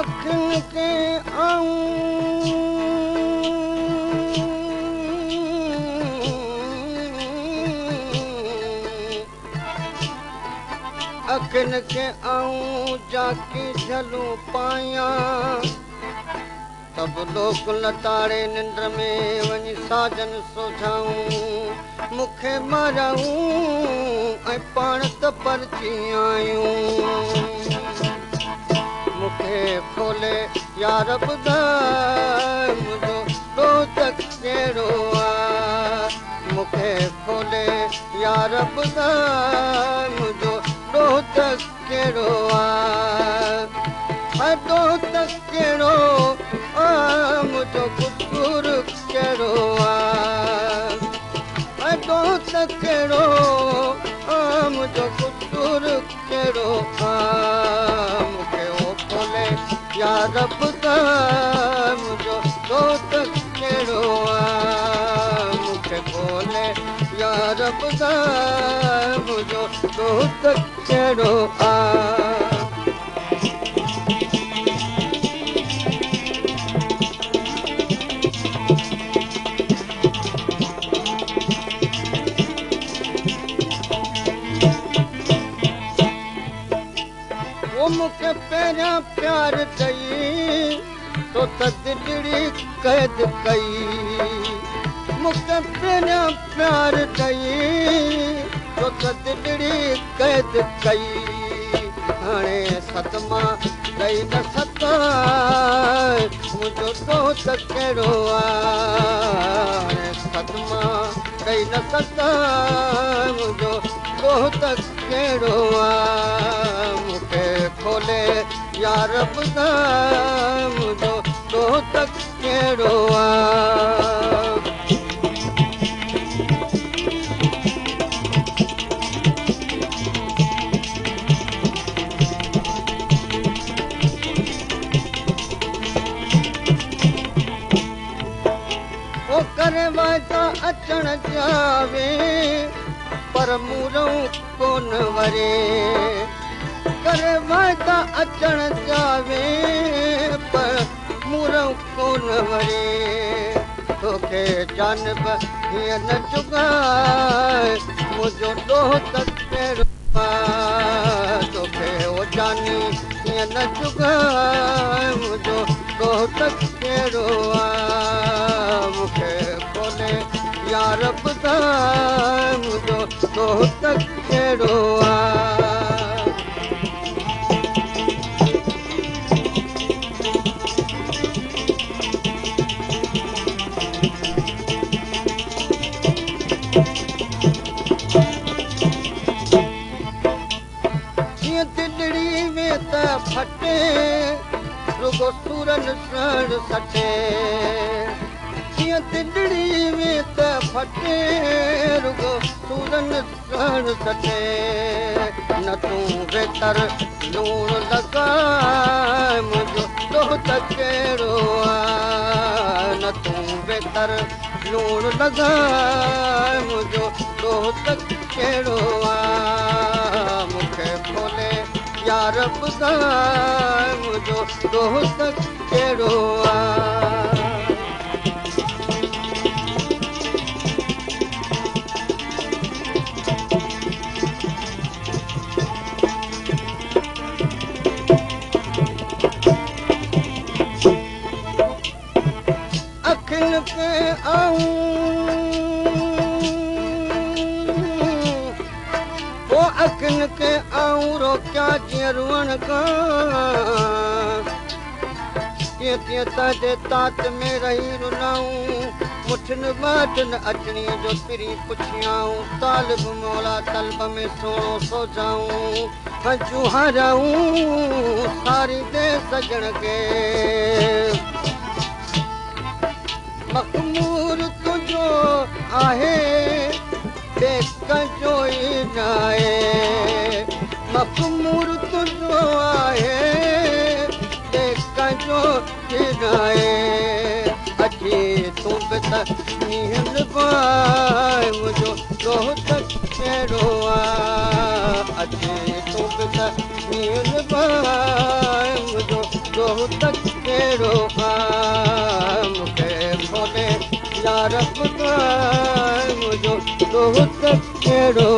अखियुनि खे अखियुनि खे आऊं जाकी झलूं पायां तब लोक लताड़े निंड में वञी साजन सोझाऊं मूंखे माराऊं ऐं पाण त परची आयूं मूंखे खोले यार ॿुधाए मुंहिंजो ॾोह कहिड़ो आहे मूंखे खोले यार ॿुधाए मुंहिंजो ॾोह कहिड़ो आहे ॾोह कहिड़ो मुंहिंजो कुतूर कहिड़ो आहे ॾोह कहिड़ो मुंहिंजो कुतूर कहिड़ो आहे मूंखे ओ खोले यार ॿुधाए मुंहिंजो ॾोह कहिड़ो आहे मूंखे खोले यार ॿुधाए मुंहिंजो ॾोह कहिड़ो आहे मूंखे पहिरियां प्यार कई तो त दिलड़ी क़ैद कई मूंखे पहिरियां प्यार कई तो त दिलड़ी क़ैद कई हाणे सतमा ॾेई न सताए मुंहिंजो ॾोह कहिड़ो आहे हाणे सतमा ॾेई न सताए मुंहिंजो ॾोह कहिड़ो आहे मूंखे खोले यार ॿुधाए मुंहिंजो ॾोह कहिड़ो आहे ओ करे वाइदा अचण जावे पर मूरऊं कोन वरे करे वाइदा अचण जावे पर मूरऊं कोन वरे तोखे जानब हीअं न चुगाए मुंहिंजो ॾोह कहिड़ो आहे तोखे ओ जानी हीअं न चुगाए मुंहिंजो ॾोह कहिड़ो आहे मूंखे खोले यार ॿुधाए मुंहिंजो ॾोह कहिड़ो आहे दिलड़ी में त फटे रुगो सूरन सण सटे कीअं दिलड़ी में त फटे रुगो सूरन सण सटे न तूं बेतर लूणु लॻाए मुंहिंजो ॾोह कहिड़ो आहे न तूं बेतर लूणु लॻाए मुंहिंजो ॾोह कहिड़ो आहे मूंखे खोले यार ॿुधाए मुंहिंजो ॾोह कहिड़ो आहे अखियुनि खे अखियुनि खे आऊं रोकियां जीअं रुअण खां तीअं तीअं ताजे तात में रही रुनाऊं मुठिन बाटन अचणी जो तिरी पुछियाऊं तालिब मौला तलब में सोणो सोचाऊं हजू हाराऊं सारी दे सजण खे मखमूर तुंहिंजो आहे कंहिंजो ई न आहे मखमूर तुंहिंजो आहे कंहिंजो ई न आहे अची तूं बि त नीहल पाए मुंहिंजो ॾोह कहिड़ो आहे अची तूं बि त नीहल पाए मुंहिंजो ॾोह रब मुंहिंजो दोस्त कहिड़ो